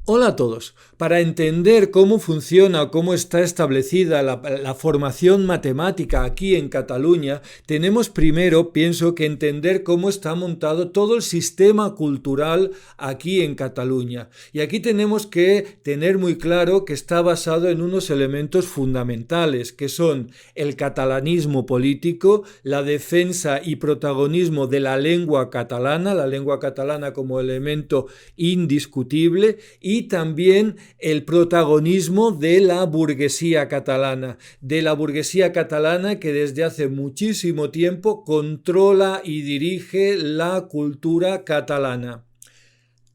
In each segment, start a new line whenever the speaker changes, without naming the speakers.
Hola a todos. Para entender cómo funciona o cómo está establecida la formación matemática aquí en Cataluña, tenemos primero, pienso, que entender cómo está montado todo el sistema cultural aquí en Cataluña. Y aquí tenemos que tener muy claro que está basado en unos elementos fundamentales, que son el catalanismo político, la defensa y protagonismo de la lengua catalana como elemento indiscutible, y también el protagonismo de la burguesía catalana que desde hace muchísimo tiempo controla y dirige la cultura catalana.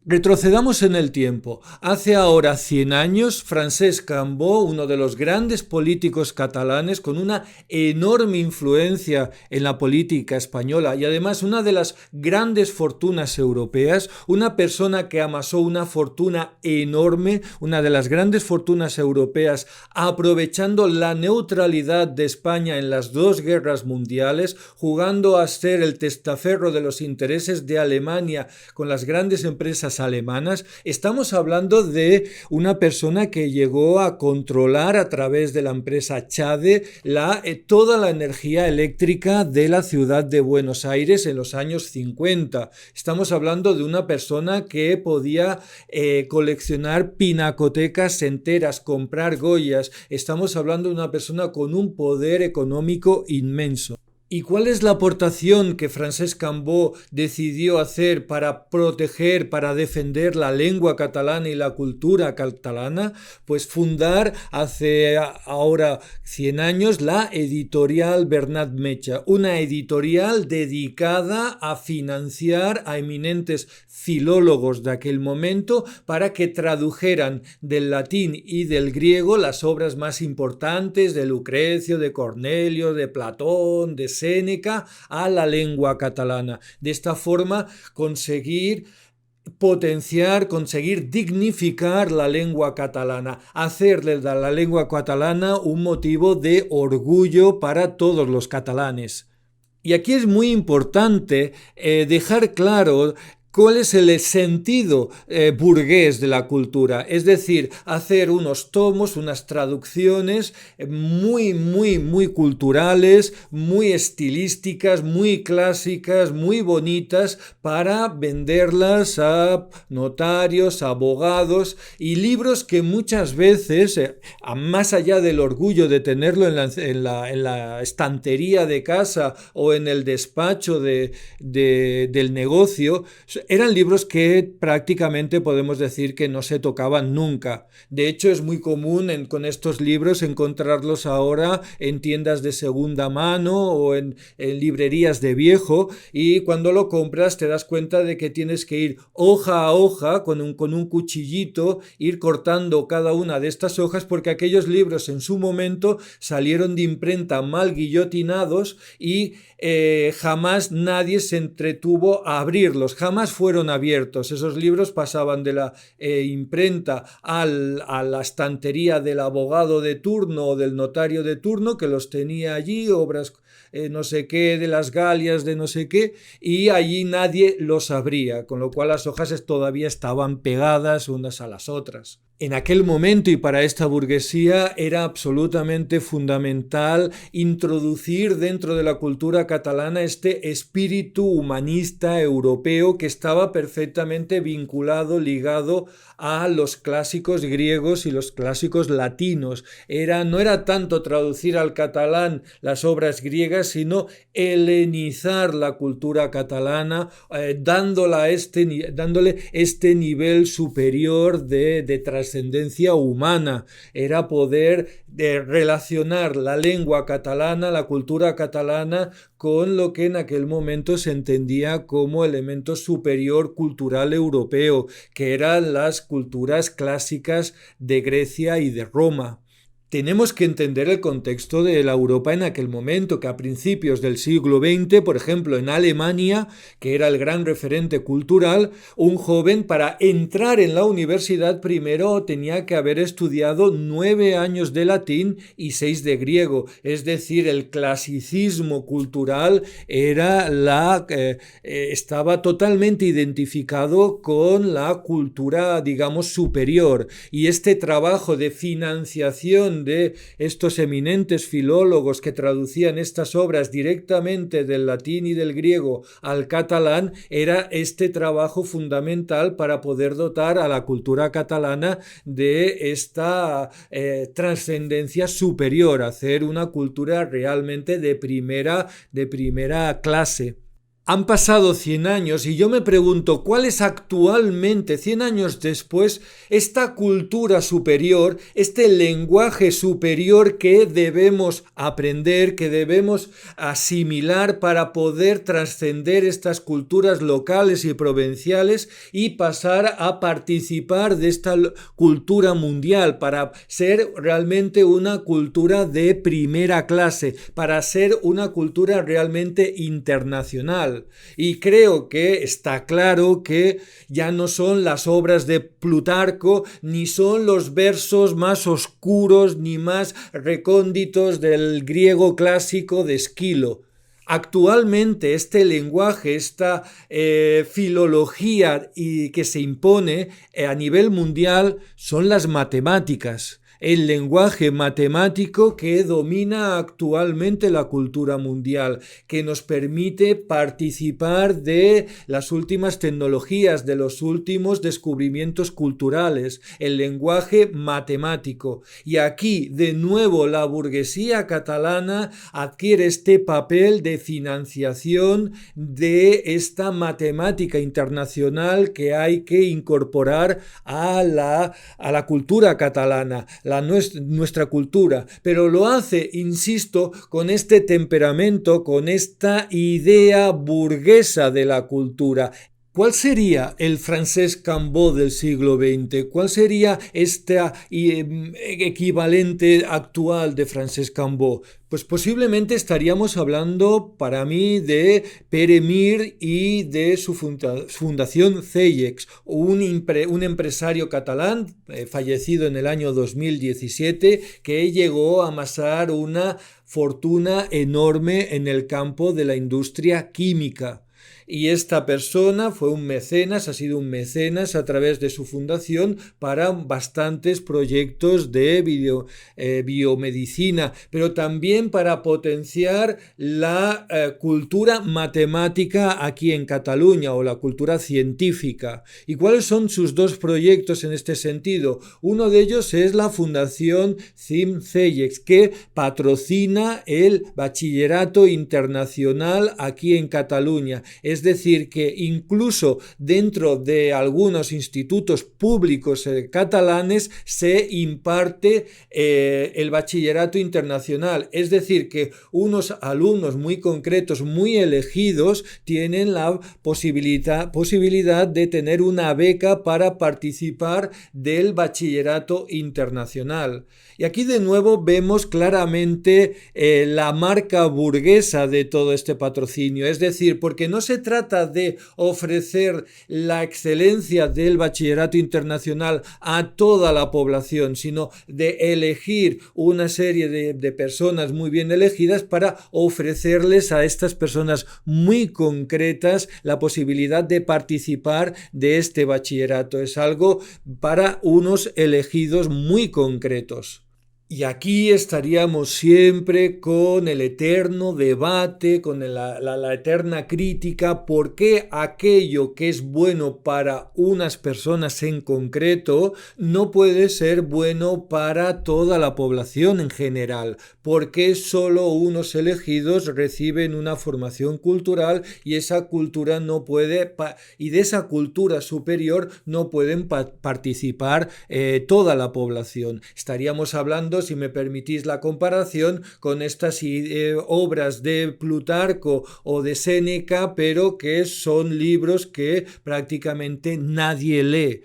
Retrocedamos en el tiempo. Hace ahora 100 años, Francesc Cambó, uno de los grandes políticos catalanes, con una enorme influencia en la política española y además una de las grandes fortunas europeas, una persona que amasó una fortuna enorme, una de las grandes fortunas europeas, aprovechando la neutralidad de España en las dos guerras mundiales, jugando a ser el testaferro de los intereses de Alemania con las grandes empresas alemanas. Estamos hablando de una persona que llegó a controlar a través de la empresa CHADE toda la energía eléctrica de la ciudad de Buenos Aires en los años 50. Estamos hablando de una persona que podía coleccionar pinacotecas enteras, comprar Goyas. Estamos hablando de una persona con un poder económico inmenso. ¿Y cuál es la aportación que Francesc Cambó decidió hacer para proteger, para defender la lengua catalana y la cultura catalana? Pues fundar hace ahora 100 años la editorial Bernat Metge, una editorial dedicada a financiar a eminentes filólogos de aquel momento para que tradujeran del latín y del griego las obras más importantes de Lucrecio, de Cornelio, de Platón, de Séneca a la lengua catalana. De esta forma conseguir potenciar, conseguir dignificar la lengua catalana, hacerle de la lengua catalana un motivo de orgullo para todos los catalanes. Y aquí es muy importante dejar claro ¿cuál es el sentido burgués de la cultura? Es decir, hacer unos tomos, unas traducciones muy culturales, muy estilísticas, muy clásicas, muy bonitas para venderlas a notarios, a abogados y libros que muchas veces, más allá del orgullo de tenerlo en la estantería de casa o en el despacho del negocio, eran libros que prácticamente podemos decir que no se tocaban nunca. De hecho, es muy común con estos libros encontrarlos ahora en tiendas de segunda mano o en librerías de viejo, y cuando lo compras te das cuenta de que tienes que ir hoja a hoja con un cuchillito, ir cortando cada una de estas hojas, porque aquellos libros en su momento salieron de imprenta mal guillotinados y jamás nadie se entretuvo a abrirlos, jamás fueron abiertos. Esos libros pasaban de la imprenta a la estantería del abogado de turno o del notario de turno, que los tenía allí, obras no sé qué, de las Galias, de no sé qué, y allí nadie los abría, con lo cual las hojas todavía estaban pegadas unas a las otras. En aquel momento y para esta burguesía era absolutamente fundamental introducir dentro de la cultura catalana este espíritu humanista europeo que estaba perfectamente vinculado, ligado a los clásicos griegos y los clásicos latinos. No era tanto traducir al catalán las obras griegas, sino helenizar la cultura catalana, dándole este nivel superior de trascendencia humana. Era poder relacionar la lengua catalana, la cultura catalana, con lo que en aquel momento se entendía como elemento superior cultural europeo, que eran las culturas clásicas de Grecia y de Roma. Tenemos que entender el contexto de la Europa en aquel momento, que a principios del siglo XX, por ejemplo, en Alemania, que era el gran referente cultural, un joven para entrar en la universidad primero tenía que haber estudiado 9 años de latín y 6 de griego. Es decir, el clasicismo cultural estaba totalmente identificado con la cultura, digamos, superior. Y este trabajo de financiación de estos eminentes filólogos que traducían estas obras directamente del latín y del griego al catalán era este trabajo fundamental para poder dotar a la cultura catalana de esta trascendencia superior, hacer una cultura realmente de primera clase. Han pasado 100 años y yo me pregunto cuál es actualmente, 100 años después, esta cultura superior, este lenguaje superior que debemos aprender, que debemos asimilar para poder trascender estas culturas locales y provinciales y pasar a participar de esta cultura mundial, para ser realmente una cultura de primera clase, para ser una cultura realmente internacional. Y creo que está claro que ya no son las obras de Plutarco, ni son los versos más oscuros ni más recónditos del griego clásico de Esquilo. Actualmente este lenguaje, esta filología que se impone a nivel mundial son las matemáticas. El lenguaje matemático que domina actualmente la cultura mundial, que nos permite participar de las últimas tecnologías, de los últimos descubrimientos culturales, el lenguaje matemático. Y aquí, de nuevo, la burguesía catalana adquiere este papel de financiación de esta matemática internacional que hay que incorporar a la cultura catalana, nuestra cultura, pero lo hace, insisto, con este temperamento, con esta idea burguesa de la cultura. ¿Cuál sería el Francesc Cambó del siglo XX? ¿Cuál sería este equivalente actual de Francesc Cambó? Pues posiblemente estaríamos hablando, para mí, de Pere Mir y de su fundación Cellex, un empresario catalán fallecido en el año 2017 que llegó a amasar una fortuna enorme en el campo de la industria química. Y esta persona fue un mecenas, ha sido un mecenas a través de su fundación para bastantes proyectos de biomedicina, pero también para potenciar la cultura matemática aquí en Cataluña, o la cultura científica. ¿Y cuáles son sus dos proyectos en este sentido? Uno de ellos es la Fundación CIM-CELLEX, que patrocina el bachillerato internacional aquí en Cataluña. Es decir, que incluso dentro de algunos institutos públicos catalanes se imparte el bachillerato internacional. Es decir, que unos alumnos muy concretos, muy elegidos, tienen la posibilidad de tener una beca para participar del bachillerato internacional. Y aquí de nuevo vemos claramente la marca burguesa de todo este patrocinio. Es decir, porque no se trata de ofrecer la excelencia del bachillerato internacional a toda la población, sino de elegir una serie de personas muy bien elegidas para ofrecerles a estas personas muy concretas la posibilidad de participar de este bachillerato. Es algo para unos elegidos muy concretos. Y aquí estaríamos siempre con el eterno debate, con la eterna crítica, por qué aquello que es bueno para unas personas en concreto no puede ser bueno para toda la población en general, por qué solo unos elegidos reciben una formación cultural y esa cultura no puede, y de esa cultura superior no pueden participar toda la población. Estaríamos hablando, si me permitís la comparación, con estas obras de Plutarco o de Séneca, pero que son libros que prácticamente nadie lee.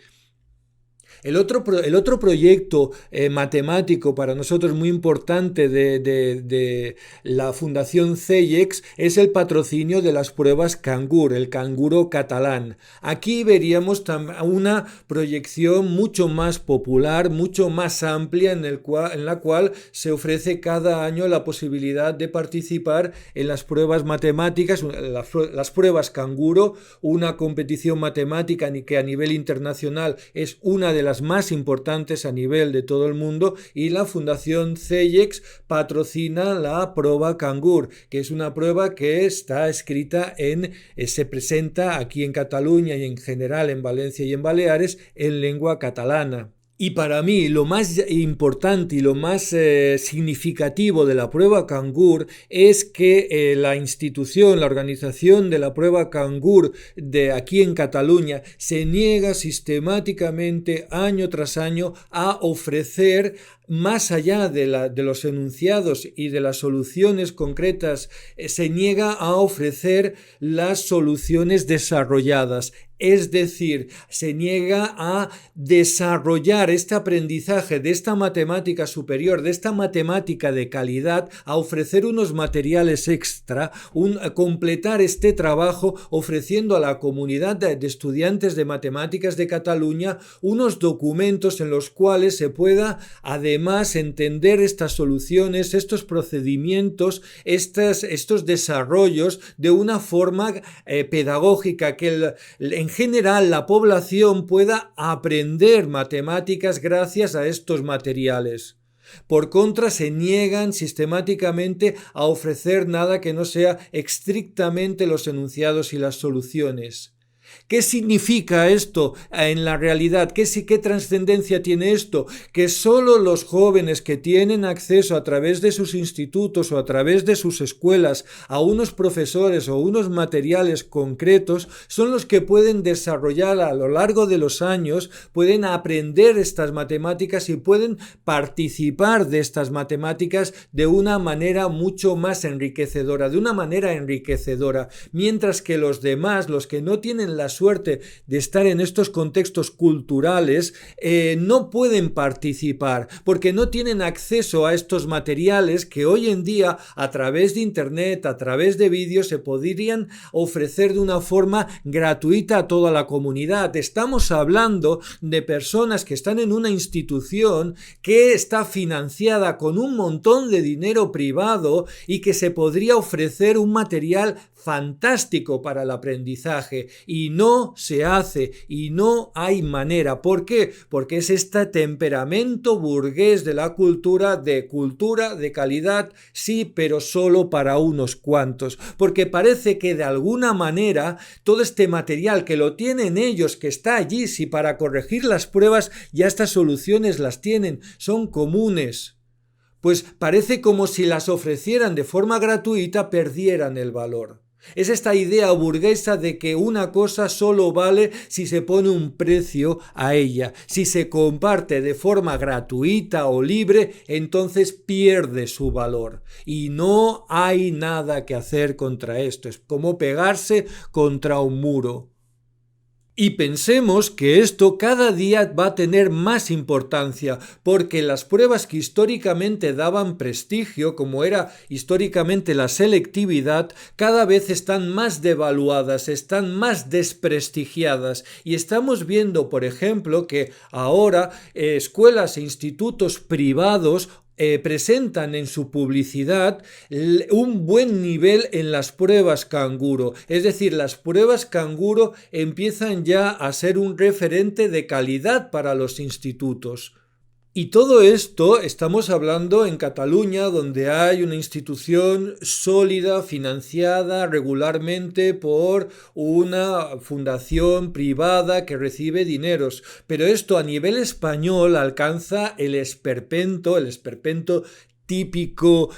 El otro proyecto matemático para nosotros muy importante de la Fundación CEIEX es el patrocinio de las pruebas Cangur, el canguro catalán. Aquí veríamos una proyección mucho más popular, mucho más amplia, en la cual se ofrece cada año la posibilidad de participar en las pruebas matemáticas, las pruebas canguro, una competición matemática que a nivel internacional es una de las más importantes a nivel de todo el mundo, y la Fundación CEIEX patrocina la prueba Cangur, que es una prueba que está escrita se presenta aquí en Cataluña y en general en Valencia y en Baleares en lengua catalana. Y para mí lo más importante y lo más significativo de la prueba Cangur es que la institución, la organización de la prueba Cangur de aquí en Cataluña se niega sistemáticamente año tras año a ofrecer, más allá de los enunciados y de las soluciones concretas, se niega a ofrecer las soluciones desarrolladas. Es decir, se niega a desarrollar este aprendizaje de esta matemática superior, de esta matemática de calidad, a ofrecer unos materiales extra, completar este trabajo ofreciendo a la comunidad de estudiantes de matemáticas de Cataluña unos documentos en los cuales se pueda además entender estas soluciones, estos procedimientos, estos desarrollos de una forma pedagógica, que en general la población pueda aprender matemáticas gracias a estos materiales. Por contra, se niegan sistemáticamente a ofrecer nada que no sea estrictamente los enunciados y las soluciones. ¿Qué significa esto en la realidad? ¿Qué trascendencia tiene esto? Que solo los jóvenes que tienen acceso a través de sus institutos o a través de sus escuelas a unos profesores o unos materiales concretos son los que pueden desarrollar a lo largo de los años, pueden aprender estas matemáticas y pueden participar de estas matemáticas de una manera mucho más enriquecedora, mientras que los demás, los que no tienen la suerte de estar en estos contextos culturales, no pueden participar porque no tienen acceso a estos materiales que hoy en día a través de internet, a través de vídeos, se podrían ofrecer de una forma gratuita a toda la comunidad. Estamos hablando de personas que están en una institución que está financiada con un montón de dinero privado y que se podría ofrecer un material fantástico para el aprendizaje, y no se hace y no hay manera. ¿Por qué? Porque es este temperamento burgués de la cultura de calidad, sí, pero solo para unos cuantos, porque parece que de alguna manera todo este material que lo tienen ellos, que está allí, si para corregir las pruebas ya estas soluciones las tienen, son comunes, pues parece como si las ofrecieran de forma gratuita, perdieran el valor. Es esta idea burguesa de que una cosa solo vale si se pone un precio a ella. Si se comparte de forma gratuita o libre, entonces pierde su valor. Y no hay nada que hacer contra esto. Es como pegarse contra un muro. Y pensemos que esto cada día va a tener más importancia, porque las pruebas que históricamente daban prestigio, como era históricamente la selectividad, cada vez están más devaluadas, están más desprestigiadas. Y estamos viendo, por ejemplo, que ahora escuelas e institutos privados presentan en su publicidad un buen nivel en las pruebas canguro. Es decir, las pruebas canguro empiezan ya a ser un referente de calidad para los institutos. Y todo esto estamos hablando en Cataluña, donde hay una institución sólida, financiada regularmente por una fundación privada que recibe dineros. Pero esto a nivel español alcanza el esperpento típico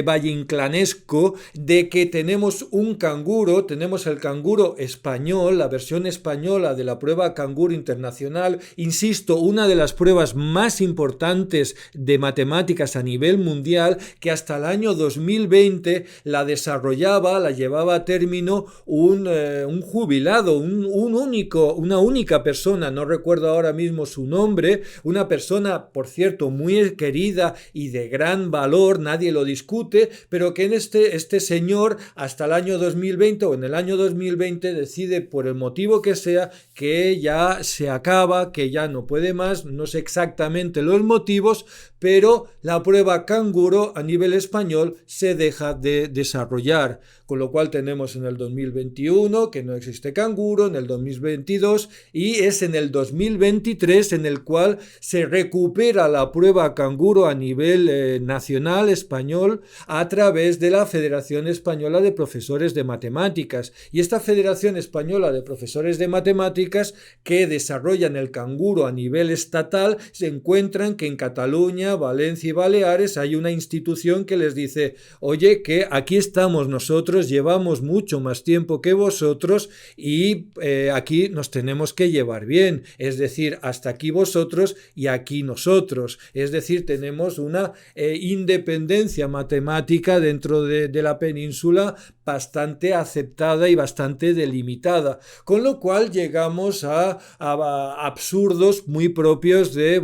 valleinclanesco de que tenemos un canguro, tenemos el canguro español, la versión española de la prueba canguro internacional, insisto, una de las pruebas más importantes de matemáticas a nivel mundial, que hasta el año 2020 la desarrollaba, la llevaba a término un jubilado, una única persona, no recuerdo ahora mismo su nombre, una persona, por cierto, muy querida y de gran valor, nadie lo discute, pero que en este señor hasta el año 2020 o en el año 2020 decide, por el motivo que sea, que ya se acaba, que ya no puede más, no sé exactamente los motivos, pero la prueba canguro a nivel español se deja de desarrollar, con lo cual tenemos en el 2021 que no existe canguro, en el 2022 y es en el 2023 en el cual se recupera la prueba canguro a nivel nacional español a través de la Federación Española de Profesores de Matemáticas. Y esta Federación Española de Profesores de Matemáticas que desarrollan el canguro a nivel estatal se encuentran que en Cataluña, Valencia y Baleares hay una institución que les dice: oye, que aquí estamos nosotros, llevamos mucho más tiempo que vosotros y aquí nos tenemos que llevar bien, es decir, hasta aquí vosotros y aquí nosotros, es decir, tenemos una independencia matemática dentro de la península bastante aceptada y bastante delimitada, con lo cual llegamos a absurdos muy propios de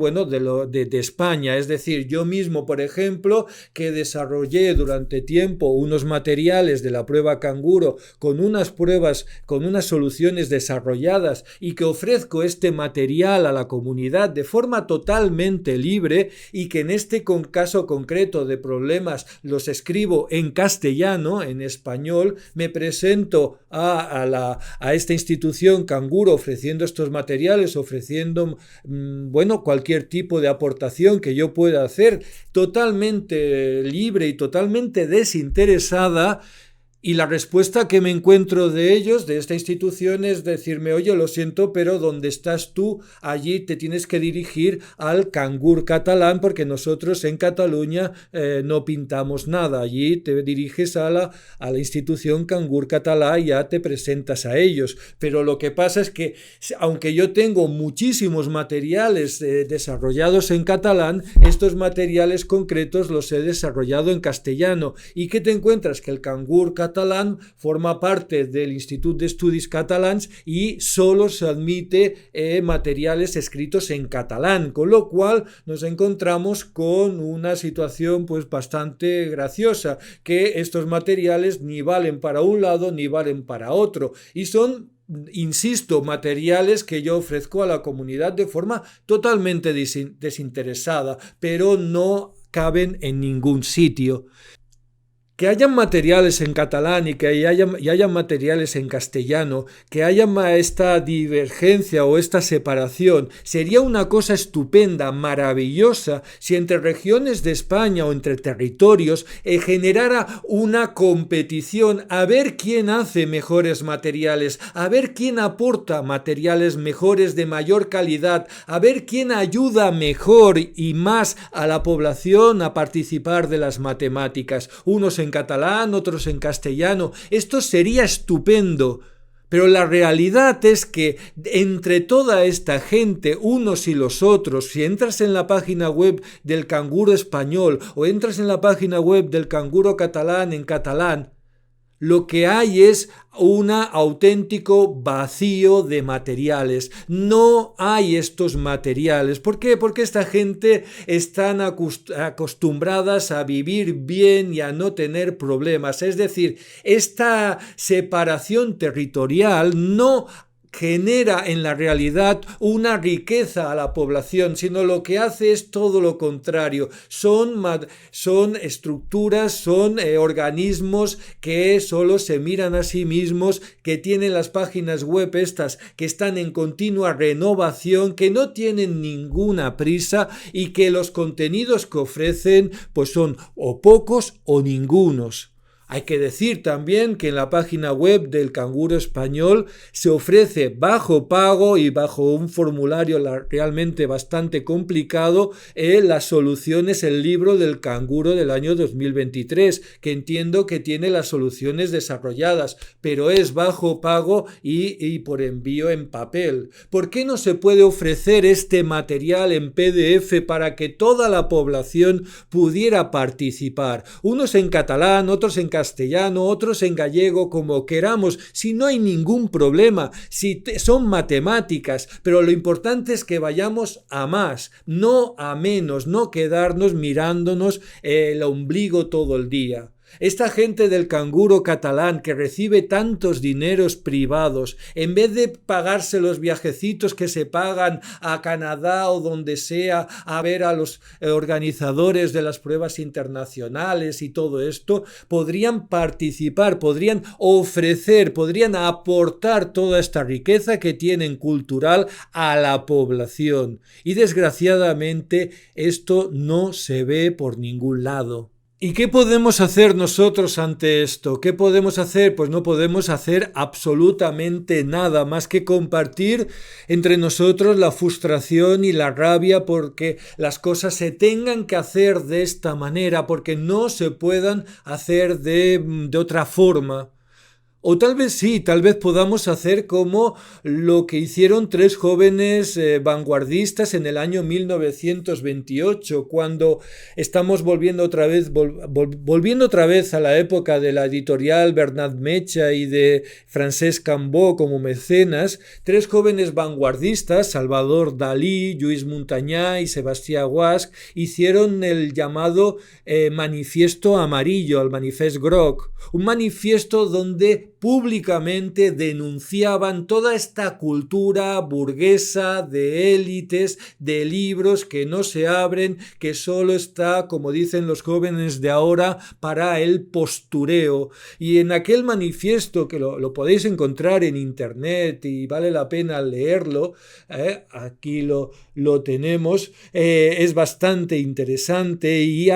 España. Es decir, yo mismo, por ejemplo, que desarrollé durante tiempo unos materiales de la prueba canguro con unas pruebas, con unas soluciones desarrolladas y que ofrezco este material a la comunidad de forma totalmente libre y que en este caso concreto de problemas los escribo en castellano, en español, me presento a esta institución canguro ofreciendo estos materiales, ofreciendo cualquier tipo de aportación que yo pueda hacer totalmente libre y totalmente desinteresada. Y la respuesta que me encuentro de ellos, de esta institución, es decirme: oye, lo siento, pero donde estás tú, allí te tienes que dirigir al cangur catalán, porque nosotros en Cataluña no pintamos nada. Allí te diriges a la institución cangur catalá y ya te presentas a ellos. Pero lo que pasa es que, aunque yo tengo muchísimos materiales desarrollados en catalán, estos materiales concretos los he desarrollado en castellano. ¿Y qué te encuentras? Que el cangur catalán forma parte del Institut d'Estudis Catalans y solo se admite materiales escritos en catalán, con lo cual nos encontramos con una situación pues bastante graciosa, que estos materiales ni valen para un lado ni valen para otro y son, insisto, materiales que yo ofrezco a la comunidad de forma totalmente desinteresada, pero no caben en ningún sitio. Que hayan materiales en catalán y que hayan materiales en castellano, que haya esta divergencia o esta separación, sería una cosa estupenda, maravillosa, si entre regiones de España o entre territorios generara una competición a ver quién hace mejores materiales, a ver quién aporta materiales mejores de mayor calidad, a ver quién ayuda mejor y más a la población a participar de las matemáticas, unos en catalán, otros en castellano. Esto sería estupendo. Pero la realidad es que entre toda esta gente, unos y los otros, si entras en la página web del canguro español o entras en la página web del canguro catalán en catalán, lo que hay es un auténtico vacío de materiales. No hay estos materiales. ¿Por qué? Porque esta gente están acostumbradas a vivir bien y a no tener problemas. Es decir, esta separación territorial no genera en la realidad una riqueza a la población, sino lo que hace es todo lo contrario. Son estructuras, son organismos que solo se miran a sí mismos, que tienen las páginas web estas que están en continua renovación, que no tienen ninguna prisa y que los contenidos que ofrecen pues son o pocos o ningunos. Hay que decir también que en la página web del Canguro Español se ofrece bajo pago y bajo un formulario realmente bastante complicado las soluciones, el libro del canguro del año 2023, que entiendo que tiene las soluciones desarrolladas, pero es bajo pago y por envío en papel. ¿Por qué no se puede ofrecer este material en PDF para que toda la población pudiera participar? Unos en catalán, otros en castellano, otros en gallego, como queramos, si no hay ningún problema, si son matemáticas, pero lo importante es que vayamos a más, no a menos, no quedarnos mirándonos el ombligo todo el día. Esta gente del canguro catalán que recibe tantos dineros privados, en vez de pagarse los viajecitos que se pagan a Canadá o donde sea a ver a los organizadores de las pruebas internacionales y todo esto, podrían participar, podrían ofrecer, podrían aportar toda esta riqueza que tienen cultural a la población. Y desgraciadamente esto no se ve por ningún lado. ¿Y qué podemos hacer nosotros ante esto? ¿Qué podemos hacer? Pues no podemos hacer absolutamente nada más que compartir entre nosotros la frustración y la rabia porque las cosas se tengan que hacer de esta manera, porque no se puedan hacer de otra forma. O tal vez sí, tal vez podamos hacer como lo que hicieron tres jóvenes vanguardistas en el año 1928, cuando estamos volviendo otra vez a la época de la editorial Bernat Metge y de Francesc Cambó como mecenas. Tres jóvenes vanguardistas, Salvador Dalí, Lluís Montanyà y Sebastià Guasch, hicieron el llamado Manifiesto Amarillo, el Manifest Groc, un manifiesto donde públicamente denunciaban toda esta cultura burguesa de élites, de libros que no se abren, que solo está, como dicen los jóvenes de ahora, para el postureo. Y en aquel manifiesto, que lo podéis encontrar en internet y vale la pena leerlo, aquí lo tenemos, es bastante interesante y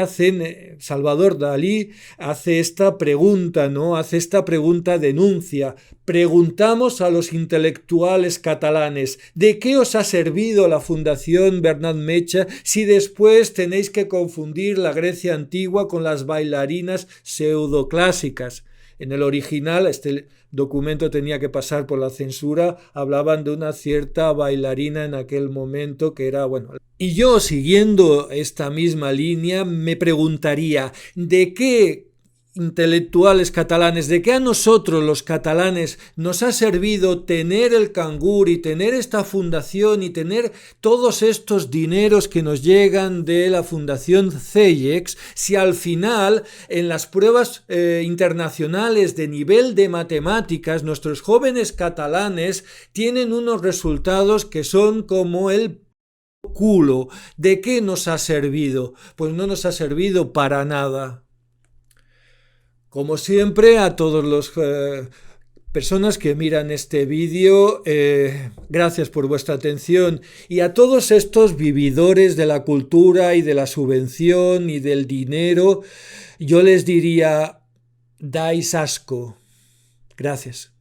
Salvador Dalí hace esta pregunta, ¿no? Hace esta pregunta denuncia. Preguntamos a los intelectuales catalanes, ¿de qué os ha servido la Fundación Bernat Metge si después tenéis que confundir la Grecia antigua con las bailarinas pseudoclásicas? En el original, este documento tenía que pasar por la censura, hablaban de una cierta bailarina en aquel momento que era, bueno. Y yo, siguiendo esta misma línea, me preguntaría, ¿de qué intelectuales catalanes, de qué a nosotros los catalanes nos ha servido tener el Cangur y tener esta fundación y tener todos estos dineros que nos llegan de la fundación CEIEX, si al final en las pruebas internacionales de nivel de matemáticas nuestros jóvenes catalanes tienen unos resultados que son como el culo? ¿De qué nos ha servido? Pues no nos ha servido para nada. Como siempre, a todos los personas que miran este vídeo, gracias por vuestra atención, y a todos estos vividores de la cultura y de la subvención y del dinero, yo les diría, dais asco. Gracias.